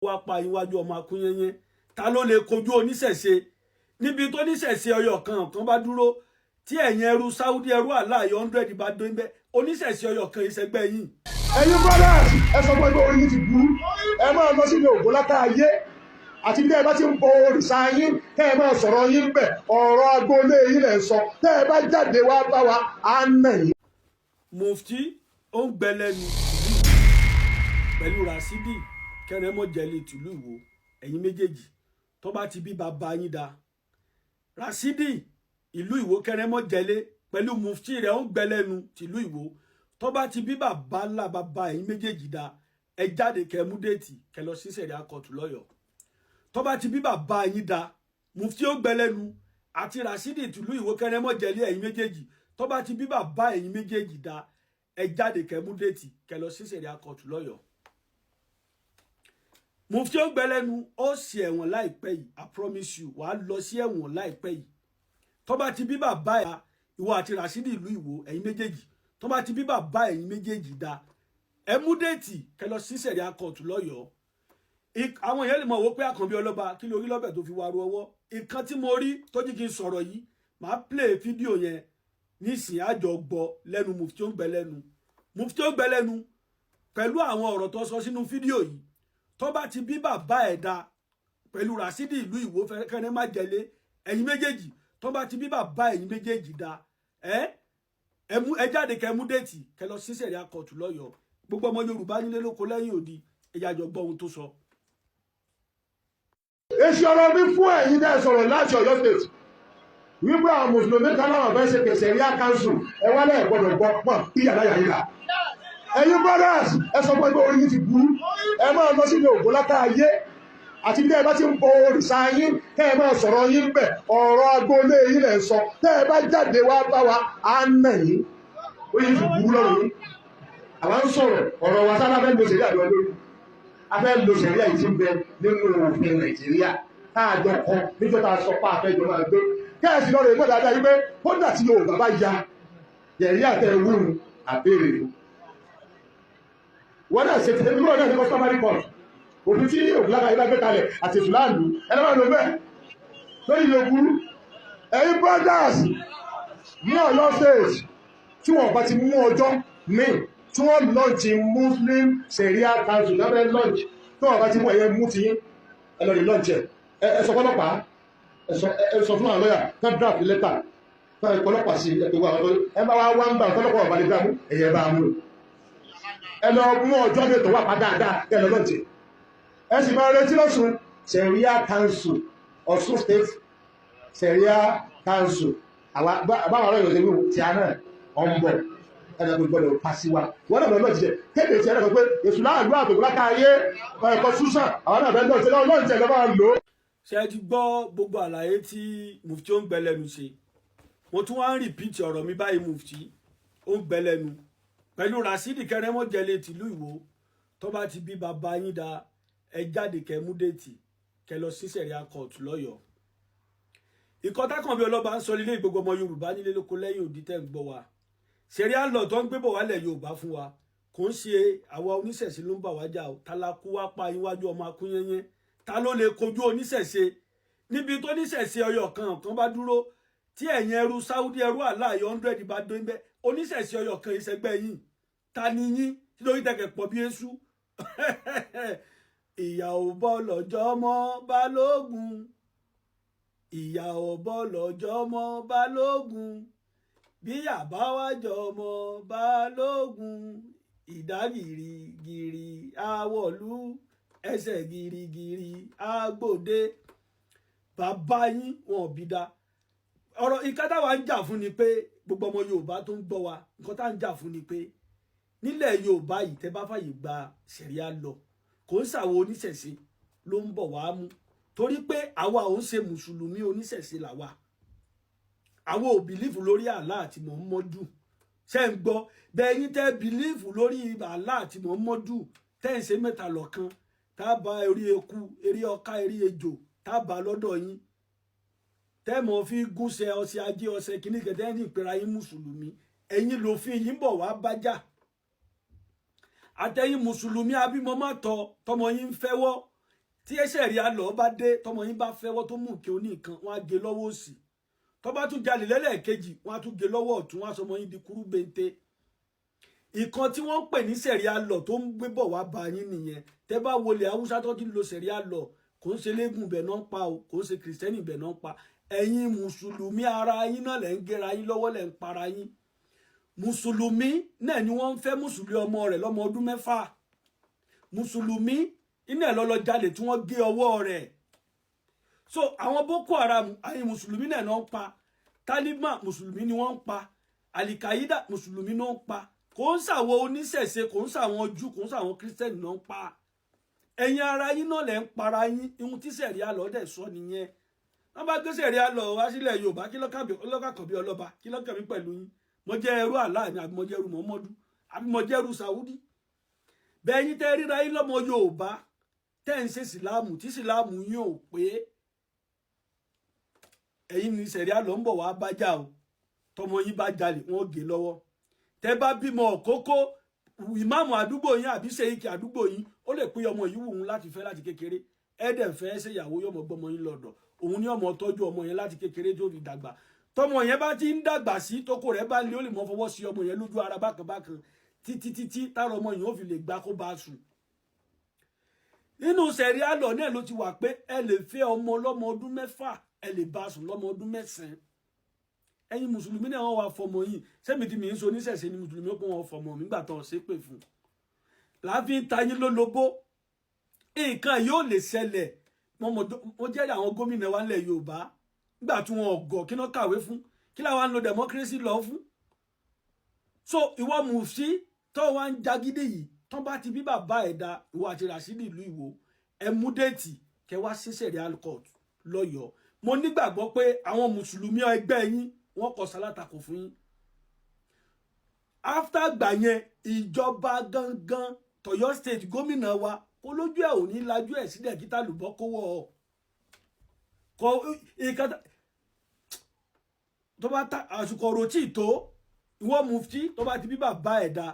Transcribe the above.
wá pa iwájú ọmọ akúnyẹnyẹ ta ló lè kojú oníṣẹ̀ṣe níbi tó níṣẹ̀ṣe ọyọ kan bá dúró tí ẹ̀yin ẹrú Saudi ẹrú aláàyè 100 bá dó ń bẹ oníṣẹ̀ṣe ọyọ kan ìṣẹ́gbẹ́ yìí. ẹ̀yin brothers ẹ sọ pé orí yìí ti burú ẹ máa lọ sílé ògbó látà ayé àti bí ẹ bá ti ń bọ òrìṣà yín tẹ́ ẹ máa sọ̀rọ̀ yín bẹ̀ ọ̀rọ̀ agboolé yín lẹ̀ ń sọ tẹ́ ẹ bá jáde wá bá wa á nà yín. Mufti ó ń gbẹlẹ́nu pẹ̀lú Rasidi Kẹrẹmọjẹlẹ tìlú Ìwó ẹ̀yin méjèèjì tó bá ti bí bàbá yín da Rasidi ìlú Ìwó Kẹrẹmọjẹlẹ pẹ̀lú Mufti rẹ̀ ó ń gbẹlẹ́nu tìlú Ìwó tó bá ti bí bàbá ńlá bàbá ẹ̀yin méjèèjì da ẹ jáde kẹ́ mú déètì kẹ́ lọ sí sẹ̀ríà kóòtù lọ́yọ̀ọ́ tó bá ti bí bàbá yín da Mufti ó gbẹlẹ́nu àti Rasidi tìlú Ìwó Kẹrẹmọjẹlẹ ẹ̀yin méjèèjì tó bá ti bí bàbá ẹ̀yin méjèèjì da ẹ jáde kẹ́ mú déètì kẹ́ lọ sí sẹ̀ríà kóòtù lọ́yọ̀ọ́ Mufti ó gbẹlẹ́nu ó sì ẹ̀wọ̀n láìpẹ́ yìí I promise you wàá lọ sí ẹ̀wọ̀n láìpẹ́ yìí tó bá ti bí bàbá ẹ̀ ìwọ àti Rasidi ìlú Ìwó ẹ̀yin méjèèjì tó bá ti bí bàbá ẹ̀yin méjèèjì da ẹ mú déètì kẹ́ lọ sí sẹ̀ríà kóòtù lọ́yọ̀ọ́ àwọn èèyàn lè mọ̀ wó pé Àkànbí Ọlọ́ba kí lórí lọ́bẹ̀ tó fi wá ru ọwọ́ nǹkan tí mo rí tó jí kí n sọ̀rọ̀ yìí màá play fídíò yẹn nísìnyí àjọ gbọ́ lẹ́nu Mufti ó gbẹlẹ́nu Mufti ó gbẹlẹ́nu pẹ̀lú àwọn ọ̀rọ̀ tó sọ sínú fídíò yìí tó bá ti bí bàbá ẹ̀ da pẹ̀lú Rasidi ìlú Ìwó Kẹrẹmọjẹlẹ ẹ̀yin méjèèjì tó bá ti bí bàbá ẹ̀yin méjèèjì da ẹ jáde kẹ́ mú déètì kẹ́ lọ sí sẹ̀ríà kóòtù lọ́yọ̀ọ́ gbogbo ọmọ Yorùbá nílé lóko lẹ́yìn odi ẹ̀yà jọ gbọ́ ohun tó sọ. èsì ọ̀rọ̀ mi fún ẹ̀yin dẹ́ sọ̀rọ̀ láti Ọ̀yọ́ state wípé àwọn mùsùlùmí kan náà fẹ́ ṣe sẹ̀ríà council ẹ wá lẹ́yìn gbọ́dọ̀ gbọ́ pọ̀ kí yàrá yàrá yìí là. ẹ̀yin brothers ẹ sọ pé orí yìí ti burú ẹ máa lọ sílé ògbó látà ayé àti bí ẹ bá ti ń bọ òrìṣà yín tẹ́ ẹ máa sọ̀rọ̀ yín bẹ̀ ọ̀rọ̀ agboolé yín lẹ̀ ń sọ tẹ́ ẹ bá jáde wá bá wa á nà yín ó yìí ti burú lọ́rùn yín. àwa ń sọ̀rọ̀ ọ̀rọ̀ wa sábà fẹ́ lo sẹ̀ríà lọ lórí a fẹ́ lo sẹ̀ríà yìí ti ń bẹ nínú òfin Nàìjíríà káàjọ kọ níjọ́ tá a sọ pé àfẹ́jọ máa gbé kẹ́ẹ̀sì lọ́rọ̀ ìgbọ́dọ̀ adá yìí pé kódà tí Yorùbá bá ya sẹ̀ríà tẹ wúrun àbẹ̀rẹ̀ wọ́n náà ṣe tẹ̀lé náà ní customary court òfin tí ògùnlága yìí bá gbé kalẹ̀ àti ìfúláàlú ẹni máa lò bẹ́ẹ̀ lórí ìlú ògùn ẹ̀yin brothers ní Ọ̀yọ́ state tí wọ́n bá ti mú ọjọ́ míì tí wọ́n launch Muslim Sharia Council lábẹ́ launch tí wọ́n bá ti mú ẹ̀yẹ mú ti yín ẹ lọ rí launch ẹ sọ fọlọ́pàá ẹ sọ fún àwọn lọ́yà kan draft letter kan ìpọlọ́pàá sí ẹgbẹ́ àwọn tó ẹ bá wá ń bá ọ̀tọ́lọ́pàá ọ̀bá lè gbà mú ẹ̀yẹ bá mú ẹ lọ mú ọjọ́ mi tó wà pa dáadáa ẹ lọ lọ́ọ̀tì ẹ sì máa retí lọ́sùn Sharia Council Ọ̀ṣun State Sharia Council àbáwọn ọ̀rọ̀ ìrọ̀lẹ́ wíwò tí a náà ọ̀ ń bọ̀ ẹ̀dá kò gbọ́dọ̀ pa sí wa wọ́n náà lọ́ọ̀ ti jẹ kéde tí ẹ̀rọ pé èṣù láàlú àtòkù láká ayé ẹ̀kọ́ súsàn àwọn náà fẹ́ lọ́ọ̀ tí lọ́ọ̀ tí ẹ̀ lọ́ọ̀ lò. ṣé ẹ ti gbọ́ gbogbo àlàyé tí Mufti ó ń gbẹlẹ́nu ṣe mo tún wá ń rìpíìtì ọ̀rọ̀ mi báyìí Mufti ó ń gbẹlẹ́nu pẹ̀lú Rasidi Kẹrẹmọjẹlẹ tìlú Ìwó tó bá ti bí bàbá yín da ẹ jáde kẹ́ mú déètì kẹ́ lọ sí sẹ̀ríà kóòtù lọ́yọ̀ọ́ ìkọ́ t'Àkànbí Ọlọ́ba ń sọ nílé gbogbo ọmọ Yorùbá nílé lóko lẹ́yìn odi tẹ́ ń gbọ́ wa sẹ̀ríà lọ tó ń gbé bọ̀ wálẹ̀ Yorùbá fún wa kò ń ṣe àwa oníṣẹ̀ṣe ló ń bà wájà o tálákú wá pa iwájú ọmọ akúnyẹnyẹ ta ló lè kojú oníṣẹ̀ṣe níbi tó níṣẹ̀ṣe ọyọ kan bá dúró tí ẹ̀yin ẹrú Saudi ẹrú aláàyè 100 bá dó ń bẹ oníṣẹ̀ṣe ọyọ kan ìṣẹ́gbẹ́ yìí ta ni yín tí lórí tẹ̀kẹ̀ pọ̀ bí èṣù ìyà ò bọ́ lọ́jọ́ mọ́ Balógun ìyà ò bọ́ lọ́jọ́ mọ́ Balógun bí àbá wá jọ mọ́ Balógun ìdá gìrìgìrì àwọ̀lú ẹsẹ̀ gìrìgìrì àgbòde bàbá yín wọn bí dá ọ̀rọ̀ nǹkan táwa ń jà fún ni pé gbogbo ọmọ Yorùbá tó ń gbọ́ wa nǹkan tá ń jà fún ni pé nílẹ̀ Yorùbá yìí tẹ́ bá fàyè gba sẹ̀ríà lọ kò ń ṣàwọn oníṣẹ̀ṣe ló ń bọ̀ wá mú torí pé àwa ò ń ṣe mùsùlùmí oníṣẹ̀ṣe làwa àwa ò bìlífù lórí Allah àti Muhammadu ṣe ń gbọ́ bẹ́ẹ̀ yín tẹ́ bìlífù lórí Allah àti Muhammadu tẹ́ ń ṣe mẹ́ta lọ́kan tá a bá eré eku eré ọká eré ejò tá a bá lọ́dọ̀ yín tẹ́ mọ̀ fi gúnṣẹ́ ọṣẹ ajé ọṣẹ kìnnìkan tẹ́ ní ìpera yín mùsùlùmí ẹ̀yin lòfin yín bọ̀ wá bájà àtẹ̀yin mùsùlùmí abímọ má tọ tọmọ yín ń fẹ́wọ́ tí ẹsẹ̀ rí alọ́ bá dé tọmọ yín bá fẹ́wọ́ tó mú kí oní nǹkan wọ́n á gé lọ́wọ́ òsì tó bá tún jalè lẹ́lẹ́ẹ̀kejì wọ́n á tún gé lọ́wọ́ ọ̀tún wọ́n á sọmọ yín di kúrú bente ìkan tí wọ́n ń pè ní sẹ̀ríà lọ tó ń gbé bọ̀ wá bá yín nìyẹn tẹ́ bá wọlé haúsá tó ti lo sẹ̀ríà lọ kò ń ṣe léegun ibẹ̀ náà ń pa o kò ń ṣe kìrìsìtẹ́nì ibẹ̀ náà ń pa ẹ̀yin mùsùlùmí ara yín náà lẹ́ ń gẹ́ra yín lọ́wọ́ lẹ́ ń para yín mùsùlùmí náà ni wọ́n ń fẹ́ mùsùlùmí ọmọ rẹ̀ lọ́mọ ọdún 6 mùsùlùmí iná ẹ̀ lọ́lọ́ jalè tí wọ́n gé ọwọ́ rẹ̀ so àwọn boko haram àyìn mùsùlùmí náà ń pa taliban mùsùlùmí ni wọ́n ń pa alikaida mùsùlùmí náà ń pa kò ń ṣàwọn oníṣẹ̀ṣe kò ń ṣàwọn jù kò ń ṣàwọn kírísítẹ́nì náà ń pa ẹ̀yin ara yín náà lẹ́ ń para yín ihun tí sẹ̀ríà lọ dẹ̀ sọ nìyẹn wọ́n bá gbé sẹ̀ríà lọ wá sílẹ̀ yorùbá kí lọ́kàn bí ọlọ́ba kí lọ́kàn mi pẹ̀lú yín mo jẹ́ ẹrú Allah ni àbí mo jẹ́ ẹrú Muhammadu àbí mo jẹ́ ẹrú Saudi bẹ́ẹ̀ yín tẹ́ ríra yín lọ́mọ yorùbá tẹ́ ń ṣe síláàmù tí síláàmù yín ò pé ẹ̀yin ní sẹ̀ríà lọ ń bọ̀ wá bájà o tọmọ yín bá jalè wọ́n gé lọ́wọ́ tẹ́ bá bímọ òkókó ìmáàmù àdúgbò yín àbí ṣèyíkì àdúgbò yín ó lè pé ọmọ yìí wù ú láti fẹ́ láti kékeré ẹ̀ẹ́dẹ̀ fẹ́ ṣèyàwó yọmọ gbọmọ yín lọ́dọ̀ òun ní ọmọ tọ́jú ọmọ yẹn láti kékeré tó fi dàgbà tọmọ yẹn bá ti ń dàgbà sí tókò rẹ̀ bá lé ó lè mọ fọwọ́ sí ọmọ yẹn lójú ara bákan títí tára ọmọ yẹn ó fi lè gbá kó bá sùn nínú sẹ̀ríà lọ náà ló ti wà pé ẹ lè fẹ́ ọmọ lọ́mọ ọdún 6 ẹ lè bá sùn lọ́mọ ọdún 9 ẹ̀yin mùsùlùmí náà wọ́n wá fọmọ yìí sẹ́mi tí mi ń so oníṣẹ̀ṣe ni mùsùlùmí ó pọ̀ wọn fọmọ mi gbà tán ṣe pè fún láàfin tayín lólobó nǹkan yóò lè ṣẹlẹ̀ mo jẹ́rìí àwọn gómìnà wa nílẹ̀ Yorùbá nígbà tí wọn ọ̀gọ̀ kí wọ́n kàwé fún kí làwọn ń lo democracy lọ fún so ìwọ mùsí tó wá ń jagídí yìí tán bá ti bí bàbá ẹ̀dá ìwọ àti Rasidi ìlú Ìwó ẹ mú déètì kẹ wá sí sẹ̀ríà court lọ́yọ̀ọ́ mo nígbàgbọ́ pé àwọn mùsùlùmí ẹgbẹ́ yín wọ́n kọ sálátakò fún yín after gbà yẹn ìjọba gangan tọ̀yọ́ state gómìnà wa kó lójú ẹ̀ ò ní lajú ẹ̀ sílẹ̀ kí tálùbọ́ kówó ọ kọ ìkàtà tó bá ta àsìkò ọ̀rọ̀ tí tó ìwọ mufti tó bá ti bí bàbá ẹ̀dá